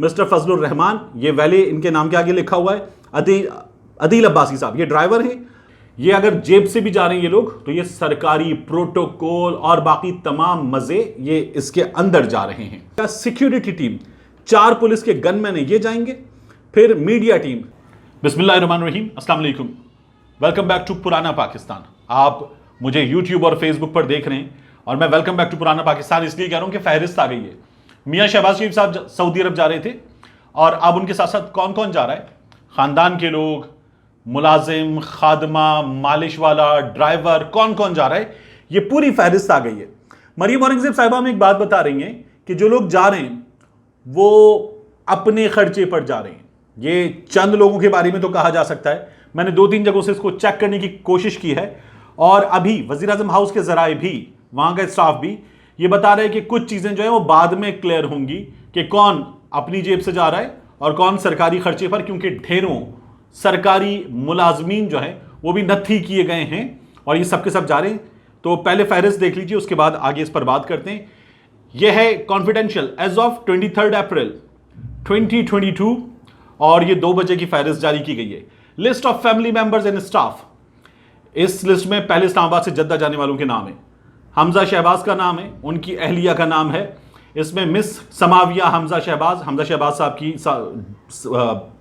Mister Fazlur Rahman, ये वैले इनके नाम के आगे लिखा हुआ है। अदील अब्बासी साहब, ये ड्राइवर हैं। ये अगर जेब से भी जा रहे हैं ये लोग, तो ये सरकारी प्रोटोकॉल और बाकी तमाम मजे ये इसके अंदर जा रहे हैं। सिक्योरिटी टीम, 4 पुलिस के गनमैन है, ये जाएंगे। फिर मीडिया टीम। बिस्मिल्लाहिर्रहमानिर्रहीम, अस्सलाम वालेकुम, वेलकम बैक टू पुराना पाकिस्तान। आप मुझे यूट्यूब और फेसबुक पर देख रहे हैं और मैं वेलकम बैक टू पुराना पाकिस्तान इसलिए कह रहा हूं कि फहरिस्त आ गई है। मियां शहबाज शरीफ साहब सऊदी अरब जा रहे थे और अब उनके साथ साथ कौन कौन जा रहा है? खानदान के लोग, मुलाजिम, खादमा, मालिश वाला, ड्राइवर, कौन कौन जा रहा है, ये पूरी फहरिस्त आ गई है। मरियम औरंगजेब साहिबा हमें एक बात बता रही हैं कि जो लोग जा रहे हैं वो अपने खर्चे पर जा रहे हैं। ये चंद लोगों के बारे में तो कहा जा सकता है, मैंने 2-3 जगहों से इसको चेक करने की कोशिश की है और अभी वजीर आजम हाउस के जराए भी, वहां का स्टाफ भी ये बता रहे हैं कि कुछ चीजें जो है वो बाद में क्लियर होंगी कि कौन अपनी जेब से जा रहा है और कौन सरकारी खर्चे पर, क्योंकि ढेरों सरकारी मुलाजमीन जो है वो भी नत्थी किए गए हैं और ये सब के सब जा रहे हैं। तो पहले फहरिस्त देख लीजिए, उसके बाद आगे इस पर बात करते हैं। यह है कॉन्फिडेंशियल एज ऑफ 23 अप्रैल 2022 और ये 2 बजे की फहरिस्त जारी की गई है। List of family members and staff, इस लिस्ट में पहले इस्लामाबाद से जद्दा जाने वालों के नाम है। हमजा शहबाज का नाम है, उनकी अहलिया का नाम है। इसमें मिस समाविया हमजा शहबाज साहब की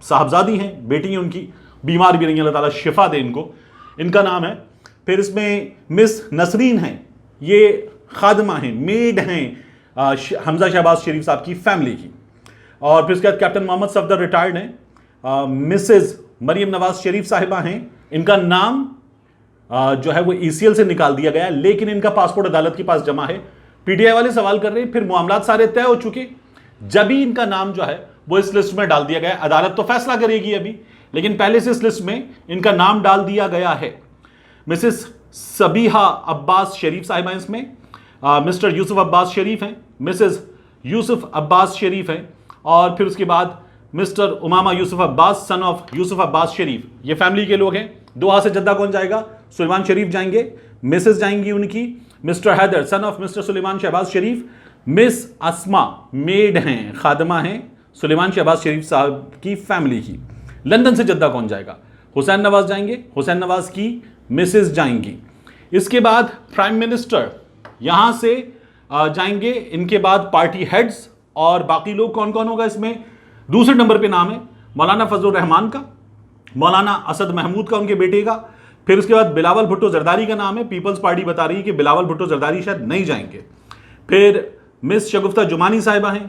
साहबजादी हैं, बेटी हैं उनकी, बीमार भी नहीं, अल्लाह ताला शिफा दे इनको, इनका नाम है। फिर इसमें मिस नसरीन हैं, ये खादमा हैं, मेड हैं हमजा शहबाज शरीफ साहब की फैमिली की। और फिर उसके बाद कैप्टन मोहम्मद सफदर रिटायर्ड हैं। मिसेज मरियम नवाज शरीफ साहिबा हैं, इनका नाम जो है वो ECL से निकाल दिया गया है, लेकिन इनका पासपोर्ट अदालत के पास जमा है। PTI वाले सवाल कर रहे हैं, फिर मामलात सारे तय हो चुके, जब ही इनका नाम जो है वो इस लिस्ट में डाल दिया गया। अदालत तो फैसला करेगी अभी, लेकिन पहले से इस लिस्ट में इनका नाम डाल दिया गया है। मिसेस सबीहा अब्बास शरीफ साहिबा इसमें, मिस्टर यूसुफ अब्बास शरीफ हैं, मिसेस यूसुफ अब्बास शरीफ हैं, और फिर उसके बाद mister Umama Yusuf Abbas, son of Yusuf Abbas Sharif, ये फैमिली के लोग हैं। दोहा से जद्दा कौन जाएगा? सुलेमान शरीफ जाएंगे, मिसेस जाएंगी उनकी, Mr Haider, son of Mr Suleman Shahbaz Sharif, Miss Asma, maid हैं, खादमा हैं सुलेमान शहबाज शरीफ साहब की फैमिली की। लंदन से जद्दा कौन जाएगा? हुसैन नवाज जाएंगे, हुसैन नवाज की मिसेस जाएंगी। इसके बाद प्राइम मिनिस्टर यहां से जाएंगे, इनके बाद पार्टी हेड्स और बाकी लोग। कौन कौन होगा इसमें? दूसरे नंबर पे नाम है मौलाना फजलुर रहमान का, मौलाना असद महमूद का, उनके बेटे का। फिर उसके बाद बिलावल भुट्टो जरदारी का नाम है, पीपल्स पार्टी बता रही है कि बिलावल भुट्टो जरदारी शायद नहीं जाएंगे। फिर मिस शगुफ्ता जुमानी साहिबा हैं,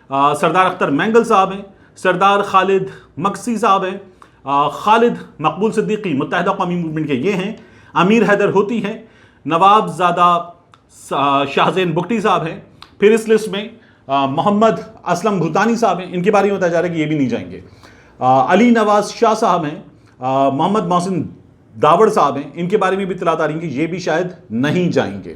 सरदार अख्तर मैंगल साहब हैं, सरदार खालिद मक्सी साहब हैं, खालिद मकबूल सिद्दीकी मुत्तहिदा कौमी मूवमेंट के ये हैं, अमीर हैदर होती हैं, नवाब ज़ादा शाहजैन बुगटी साहब हैं। फिर इस लिस्ट में मोहम्मद असलम भूतानी साहब हैं, इनके बारे में बताया जा रहा है कि ये भी नहीं जाएंगे। अली नवाज शाह साहब हैं, मोहम्मद मोहसिन दावड़ साहब हैं, इनके बारे में भी इत्तलात आ रही है कि ये भी शायद नहीं जाएंगे।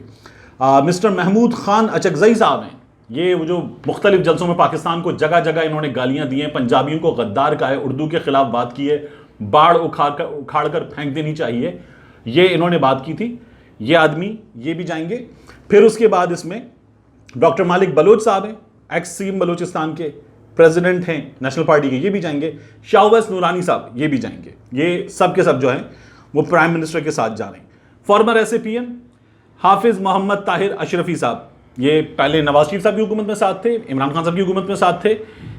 मिस्टर महमूद खान अचकजई साहब हैं, ये वो जो मुख्तलिफ जलसों में पाकिस्तान को जगह जगह इन्होंने गालियां दी हैं, पंजाबियों को गद्दार कहा है, उर्दू के खिलाफ बात की है, बाढ़ उखाड़ कर फेंक देनी चाहिए, ये इन्होंने बात की थी। ये आदमी ये भी जाएंगे। फिर उसके बाद इसमें डॉक्टर मालिक बलोच साहब हैं, एक्स CM बलोचिस्तान के प्रेसिडेंट हैं नेशनल पार्टी के, ये भी जाएंगे। शाहवैस नूरानी साहब ये भी जाएंगे। ये सब के सब जो हैं वो प्राइम मिनिस्टर के साथ जा रहे हैं। फॉर्मर SAPM हाफिज मोहम्मद ताहिर अशरफी साहब, ये पहले नवाज शरीफ साहब की हुकूमत में साथ थे, इमरान खान साहब की हुकूमत में साथ थे,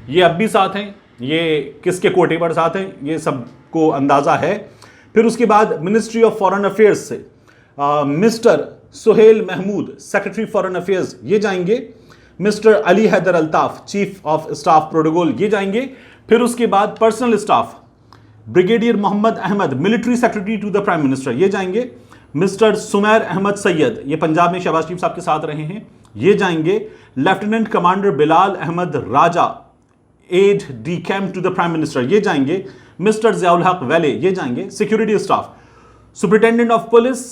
ये अब भी साथ हैं। ये किसके कोटे पर साथ हैं ये सबको अंदाज़ा है। फिर उसके बाद मिनिस्ट्री ऑफ फॉरेन अफेयर्स से Mr Suhail Mahmood, secretary foreign affairs, ये जाएंगे। Mr Ali Haider Altaf, chief of staff protocol, ये जाएंगे। फिर उसके बाद personal staff brigadier Mohammad Ahmad, military secretary to the prime minister, ये जाएंगे। मिस्टर सुमैर अहमद सैयद, ये पंजाब में शहबाज शरीफ साहब के साथ रहे हैं, ये जाएंगे। Lieutenant commander Bilal Ahmed Raja, aide de camp to the prime minister, ये जाएंगे। मिस्टर ज़ियाउल हक वैले, ये जाएंगे। Security staff superintendent of police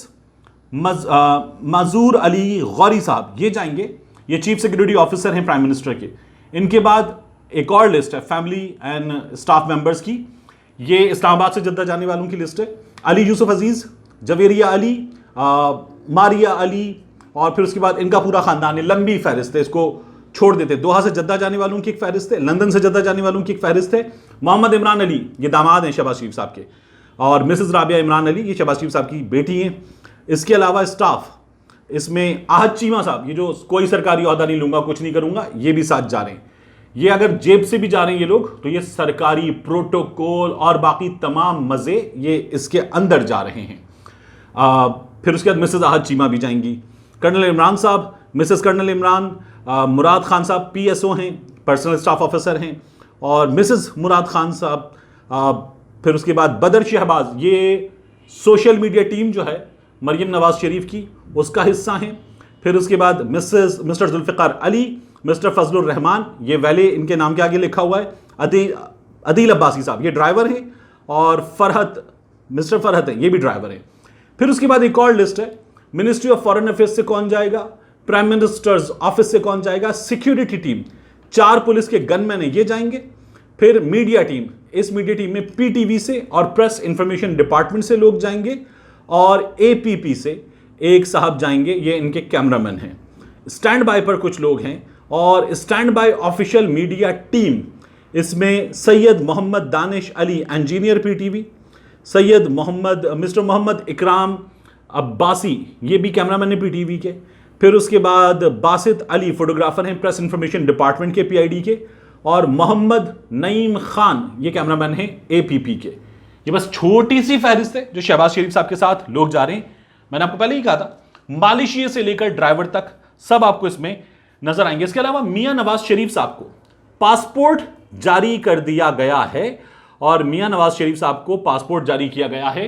Mazoor Ali Gauri साहब, ये जाएंगे, ये चीफ सिक्योरिटी ऑफिसर हैं प्राइम मिनिस्टर के। इनके बाद एक और लिस्ट है फैमिली एंड स्टाफ मेंबर्स की, ये इस्लामाबाद से जद्दा जाने वालों की लिस्ट है। अली यूसुफ अजीज़, जवेरिया अली, मारिया अली, और फिर उसके बाद इनका पूरा ख़ानदान है। लंबी फहरिस्त है, इसको छोड़ देते। दोहा से जद्दा जाने वालों की एक फहरिस्त है, लंदन से जद्दा जाने वालों की एक फहरिस्त है। मोहम्मद इमरान अली, ये दामाद हैं शहबाज शरीफ साहब के, और मिसेस राबिया इमरान अली, ये शहबाज शरीफ साहब की बेटी हैं। इसके अलावा स्टाफ, इसमें आहद चीमा साहब, ये जो कोई सरकारी ओहदा नहीं लूंगा, कुछ नहीं करूंगा, ये भी साथ जा रहे हैं। ये अगर जेब से भी जा रहे हैं ये लोग, तो ये सरकारी प्रोटोकॉल और बाकी तमाम मजे ये इसके अंदर जा रहे हैं। फिर उसके बाद मिसेस आहद चीमा भी जाएंगी। कर्नल इमरान साहब, मिसेस कर्नल इमरान, मुराद खान साहब PSO हैं, पर्सनल स्टाफ ऑफिसर हैं, और मिसेस मुराद खान साहब। फिर उसके बाद बदर शहबाज, ये सोशल मीडिया टीम जो है मरियम नवाज शरीफ की, उसका हिस्सा हैं। फिर उसके बाद मिस्टर जुल्फ़िकार अली, मिस्टर फजलुर रहमान, ये वैले इनके नाम के आगे लिखा हुआ है। अदील अब्बासी साहब, ये ड्राइवर हैं, और फरहत, मिस्टर फरहत है, ये भी ड्राइवर हैं। फिर उसके बाद एक और लिस्ट है, मिनिस्ट्री ऑफ फॉरेन अफेयर्स से कौन जाएगा, प्राइम मिनिस्टर्स ऑफिस से कौन जाएगा, सिक्योरिटी टीम, 4 पुलिस के गनमैन ये जाएंगे। फिर मीडिया टीम, इस मीडिया टीम में PTV से और प्रेस इंफॉर्मेशन डिपार्टमेंट से लोग जाएंगे, और APP से एक साहब जाएंगे, ये इनके कैमरामैन हैं। स्टैंड बाय पर कुछ लोग हैं, और stand by official media team, इसमें Syed Mohammad Danish Ali, engineer PTV, Syed mister Mohammad Ikram Abbasi, ये भी कैमरामैन है PTV के। फिर उसके बाद बासित अली, फोटोग्राफर हैं प्रेस इंफॉर्मेशन डिपार्टमेंट के PID के, और मोहम्मद नईम खान, ये कैमरामैन हैं APP के। ये बस छोटी सी फहरिस्त है जो शहबाज शरीफ साहब के साथ लोग जा रहे हैं। मैंने आपको पहले ही कहा था, मालिशिया से लेकर ड्राइवर तक सब आपको इसमें नजर आएंगे। इसके अलावा मियां नवाज शरीफ साहब को पासपोर्ट जारी कर दिया गया है, और मियां नवाज शरीफ साहब को पासपोर्ट जारी किया गया है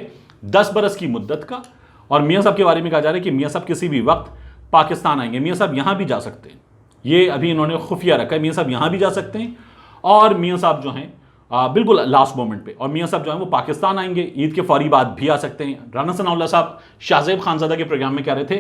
10 बरस की मुद्दत का। और मियां साहब के बारे में कहा जा रहा है कि मियां साहब किसी भी वक्त पाकिस्तान आएंगे, मियां साहब यहां भी जा सकते हैं, ये अभी इन्होंने खुफिया रखा है, मियां साहब यहां भी जा सकते हैं, और मियां साहब जो हैं बिल्कुल लास्ट मोमेंट पे, और मियां साहब जो हैं वो पाकिस्तान आएंगे, ईद के फौरी बाद भी आ सकते हैं। राना सनाउल्लाह साहब शाहजेब खानजादा के प्रोग्राम में कह रहे थे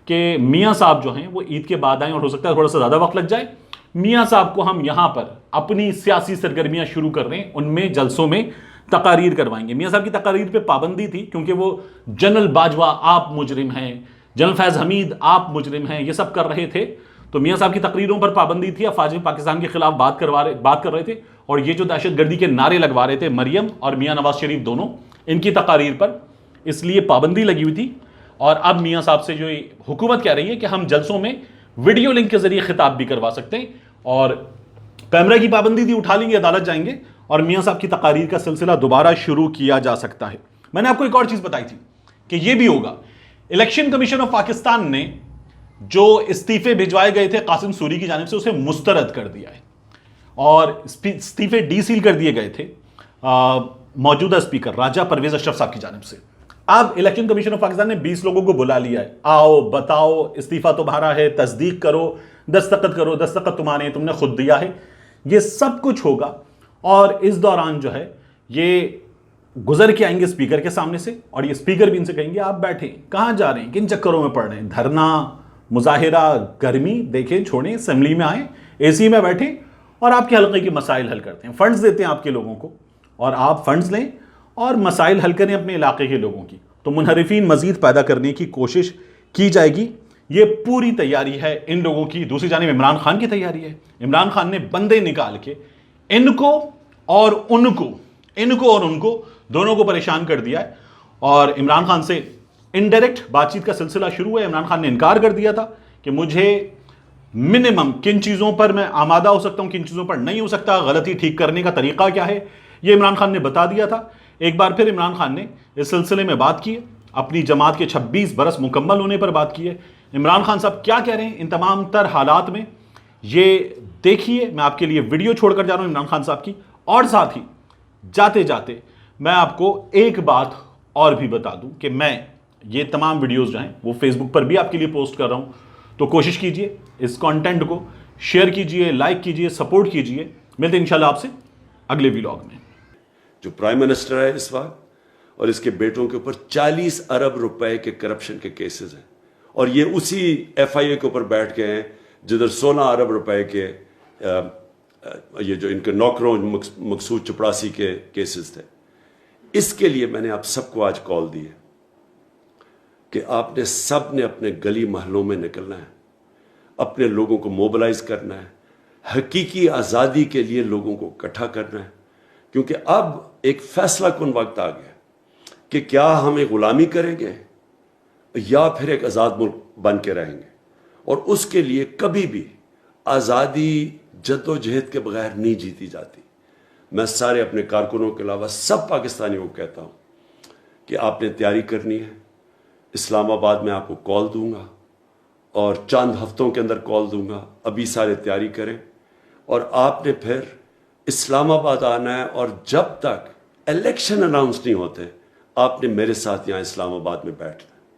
कि मियां साहब जो हैं वो ईद के बाद आएँ, और हो सकता है थोड़ा सा ज़्यादा वक्त लग जाए। मियां साहब को हम यहाँ पर अपनी सियासी सरगर्मियाँ शुरू कर रहे हैं, उनमें जलसों में तकारीर करवाएंगे। मियां साहब की तकारीर पे पाबंदी थी, क्योंकि वो जनरल बाजवा आप मुजरिम हैं, जनरल फैज़ हमीद आप मुजरिम हैं, ये सब कर रहे थे, तो मियां साहब की तकरीरों पर पाबंदी थी। अफवाज पाकिस्तान के खिलाफ बात कर रहे थे, और ये जो दहशतगर्दी के नारे लगवा रहे थे मरियम और मियां नवाज शरीफ दोनों, इनकी तकारीर पर इसलिए पाबंदी लगी हुई थी। और अब मियां साहब से जो हुकूमत कह रही है कि हम जलसों में वीडियो लिंक के जरिए खिताब भी करवा सकते हैं, और कैमरा की पाबंदी थी, उठा लेंगे, अदालत जाएंगे, और मियां साहब की तकारीर का सिलसिला दोबारा शुरू किया जा सकता है। मैंने आपको एक और चीज बताई थी कि यह भी होगा। इलेक्शन कमीशन ऑफ पाकिस्तान ने जो इस्तीफे भिजवाए गए थे कासिम सूरी की जानिब से, उसे मुस्तरद कर दिया है, और इस्तीफे डीसील कर दिए गए थे मौजूदा स्पीकर राजा परवेज अशरफ साहब की जानिब से। अब इलेक्शन कमीशन ऑफ पाकिस्तान ने 20 लोगों को बुला लिया है, आओ बताओ, इस्तीफा तुम्हारा है, तस्दीक करो, दस्तखत करो, दस्तखत तुम्हारे, तुमने खुद दिया है, ये सब कुछ होगा। और इस दौरान जो है ये गुजर के आएंगे स्पीकर के सामने से, और ये स्पीकर भी इनसे कहेंगे आप बैठे, कहां जा रहे हैं, किन चक्करों में पड़ रहे हैं, धरना, मुजाहिरा, गर्मी देखें, छोड़ें, असेंबली में आए, AC में बैठे, और आपके हल्के के मसाइल हल करते हैं, फंड्स देते हैं आपके लोगों को, और आप फंड्स लें और मसाइल हल करें अपने इलाके के लोगों की। तो मुनहरिफीन मजीद पैदा करने की कोशिश की जाएगी, ये पूरी तैयारी है इन लोगों की। दूसरी जानिब इमरान खान की तैयारी है। इमरान खान ने बंदे निकाल के इनको और उनको दोनों को परेशान कर दिया है, और इमरान खान से इनडायरेक्ट बातचीत का सिलसिला शुरू हुआ। इमरान खान ने इनकार कर दिया था कि मुझे मिनिमम किन चीज़ों पर मैं आमादा हो सकता हूं, किन चीज़ों पर नहीं हो सकता, गलती ठीक करने का तरीका क्या है, ये इमरान खान ने बता दिया था। एक बार फिर इमरान खान ने इस सिलसिले में बात की है, अपनी जमात के 26 बरस मुकम्मल होने पर बात की है। इमरान खान साहब क्या कह रहे हैं इन तमाम तर हालात में, ये देखिए। मैं आपके लिए वीडियो छोड़कर जा रहा हूं इमरान खान साहब की, और साथ ही जाते जाते मैं आपको एक बात और भी बता दूं कि मैं ये तमाम वीडियोस जो हैं वो फेसबुक पर भी आपके लिए पोस्ट कर रहा हूं, तो कोशिश कीजिए इस कंटेंट को शेयर कीजिए, लाइक कीजिए, सपोर्ट कीजिए। मिलते हैं इंशाल्लाह आपसे अगले व्लॉग में। जो प्राइम मिनिस्टर है इस वक्त, और इसके बेटों के ऊपर 40 अरब रुपए के करप्शन के केसेस हैं, और ये उसी FIA के ऊपर बैठ गए हैं जिधर 16 अरब रुपए के ये जो इनके नौकरों मकसूद चपरासी के केसेस थे। इसके लिए मैंने आप सबको आज कॉल दी है कि आपने सब ने अपने गली महलों में निकलना है, अपने लोगों को मोबिलाइज करना है, हकीकी आज़ादी के लिए लोगों को इकट्ठा करना है, क्योंकि अब एक फैसला कुन वक्त आ गया कि क्या हम एक गुलामी करेंगे या फिर एक आज़ाद मुल्क बन के रहेंगे। और उसके लिए कभी भी आज़ादी जद्दोजहद के बगैर नहीं जीती जाती। मैं सारे अपने कारकुनों के अलावा सब पाकिस्तानियों को कहता हूँ कि आपने तैयारी करनी है। इस्लामाबाद में आपको कॉल दूंगा और चंद हफ्तों के अंदर कॉल दूंगा, अभी सारे तैयारी करें। और आपने फिर इस्लामाबाद आना है, और जब तक इलेक्शन अनाउंस नहीं होते आपने मेरे साथ यहाँ इस्लामाबाद में बैठना।